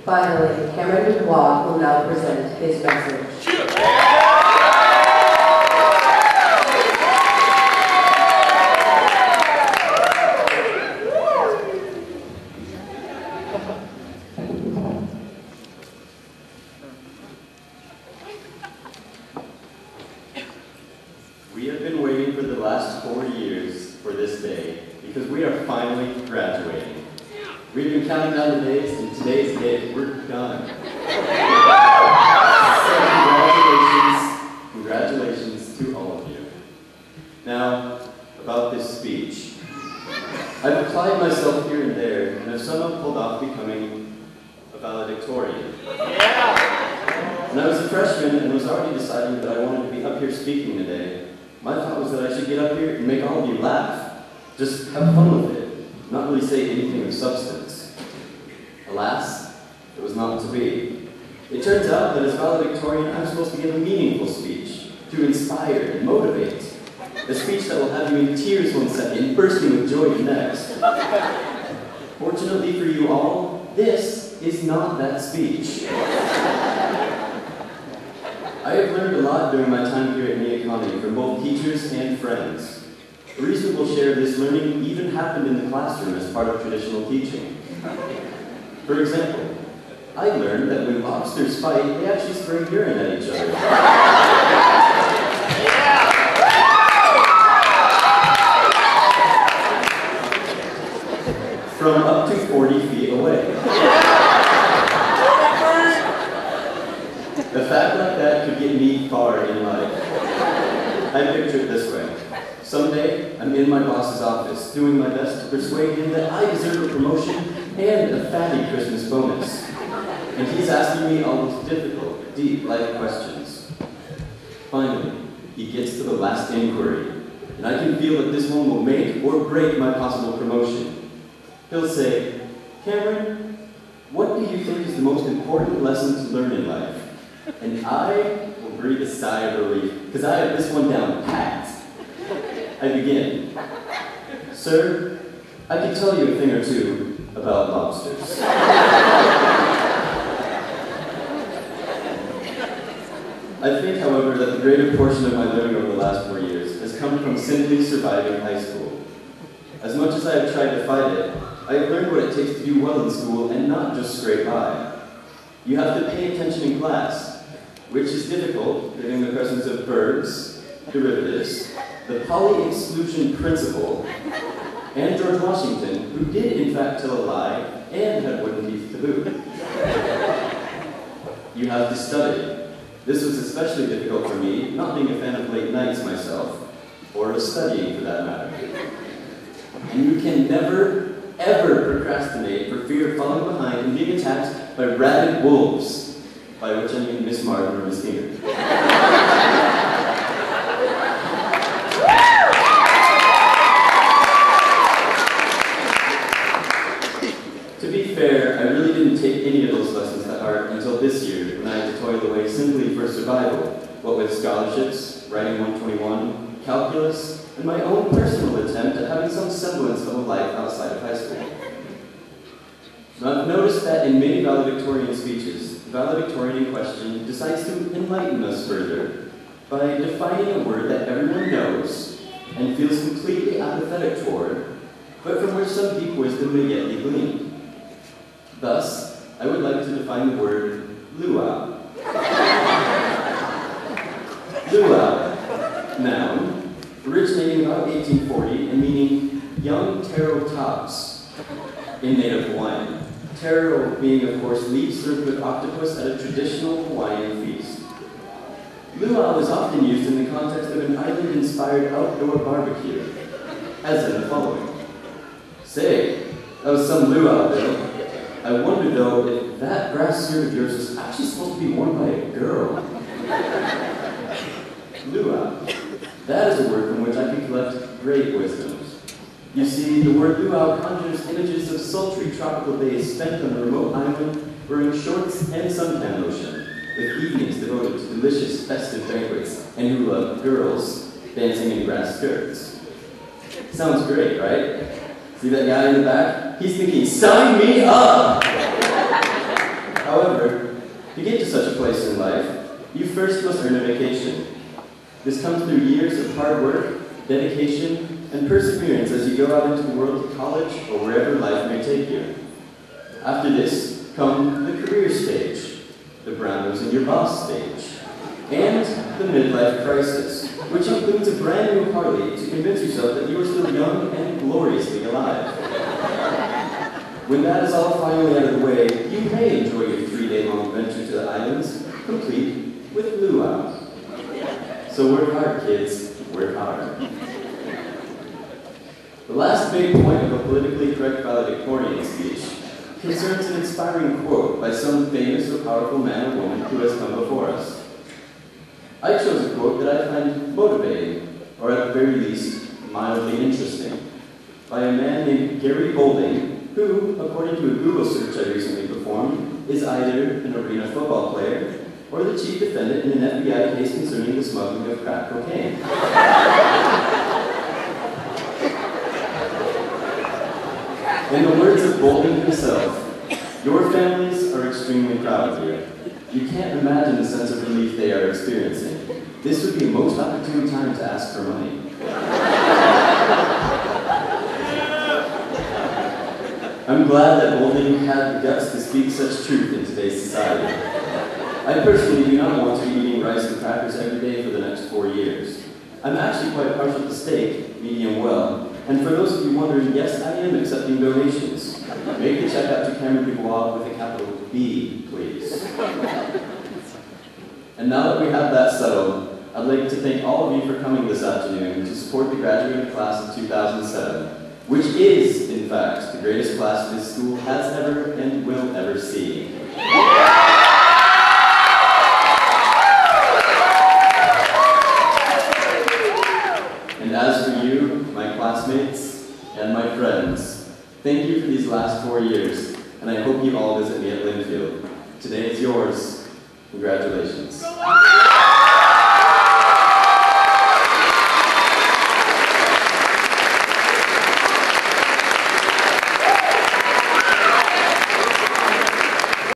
Finally, Cameron Dubois will now present his message. We have been waiting for the last 4 years for this day because we are finally graduating. We've been counting down the days, and today's day, we're done. So congratulations to all of you. Now, about this speech. I've applied myself here and there, and have somehow pulled off becoming a valedictorian. When I was a freshman and was already deciding that I wanted to be up here speaking today, my thought was that I should get up here and make all of you laugh. Just have fun with it, not really say anything of substance. Alas, it was not to be. It turns out that as valedictorian, I'm supposed to give a meaningful speech, to inspire and motivate. A speech that will have you in tears one second, bursting with joy the next. Fortunately for you all, this is not that speech. I have learned a lot during my time here at Neah-Kah-Nie from both teachers and friends. A reasonable share of this learning even happened in the classroom as part of traditional teaching. For example, I learned that when lobsters fight, they actually spray urine at each other. From up to 40 feet away. A fact like that could get me far in life. I picture it this way. Someday, I'm in my boss's office, doing my best to persuade him that I deserve a promotion and a fatty Christmas bonus. And he's asking me all these difficult, deep life questions. Finally, he gets to the last inquiry, and I can feel that this one will make or break my possible promotion. He'll say, Cameron, what do you think is the most important lesson to learn in life? And I will breathe a sigh of relief, because I have this one down pat. I begin. Sir, I can tell you a thing or two about lobsters. I think, however, that the greater portion of my learning over the last 4 years has come from simply surviving high school. As much as I have tried to fight it, I have learned what it takes to do well in school and not just scrape by. You have to pay attention in class, which is difficult given the presence of verbs, derivatives, the poly-exclusion principle, and George Washington, who did in fact tell a lie and had wooden teeth to boot. You have to study. This was especially difficult for me, not being a fan of late nights myself, or of studying for that matter. And you can never, ever procrastinate for fear of falling behind and being attacked by rabid wolves, by which I mean Miss Martin or Miss Finger. To be fair, I really didn't take any of those lessons to heart until this year, when I had to toil away simply for survival, what with scholarships, writing 121, calculus, and my own personal attempt at having some semblance of a life outside of high school. Now, I've noticed that in many valedictorian speeches, the valedictorian in question decides to enlighten us further by defining a word that everyone knows and feels completely apathetic toward, but from which some deep wisdom may yet be gleaned. Thus, I would like to define the word luau. Luau, noun, originating about 1840 and meaning young taro tops in native Hawaiian. Taro being, of course, leaf served with octopus at a traditional Hawaiian feast. Luau is often used in the context of an island-inspired outdoor barbecue, as in the following. Say, that was some luau, Bill. I wonder, though, if that grass skirt of yours was actually supposed to be worn by a girl. Luau. That is a word from which I can collect great wisdoms. You see, the word luau conjures images of sultry tropical days spent on a remote island wearing shorts and suntan lotion, with evenings devoted to delicious festive banquets and hula girls dancing in grass skirts. Sounds great, right? See that guy in the back? He's thinking, sign me up! place in life, you first must earn a vacation. This comes through years of hard work, dedication, and perseverance as you go out into the world of college or wherever life may take you. After this come the career stage, the brown nose in your boss stage, and the midlife crisis, which includes a brand new Harley to convince yourself that you are still young and gloriously alive. When that is all finally out of the way, you may enjoy your 3-day-long adventure to the islands, complete with luau. So work hard, kids, work hard. The last big point of a politically correct valedictorian speech concerns an inspiring quote by some famous or powerful man or woman who has come before us. I chose a quote that I find motivating, or at the very least, mildly interesting, by a man named Gary Boulding, who, according to a Google search I recently performed, is either an arena football player or the chief defendant in an FBI case concerning the smuggling of crack cocaine. In the words of Boulding himself, your families are extremely proud of you. You can't imagine the sense of relief they are experiencing. This would be a most opportune time to ask for money. I'm glad that Boulding had the guts to speak such truth in today's society. I personally do not want to be eating rice and crackers every day for the next 4 years. I'm actually quite partial to steak, medium well, and for those of you wondering, yes, I am accepting donations. Make the check out to Cameron Dubois with a capital B, please. And now that we have that settled, I'd like to thank all of you for coming this afternoon to support the graduating class of 2007, which is, in fact, the greatest class this school has ever and will ever see. And as for you, my classmates, and my friends, thank you for these last 4 years, and I hope you all visit me at Linfield. Today is yours. Congratulations.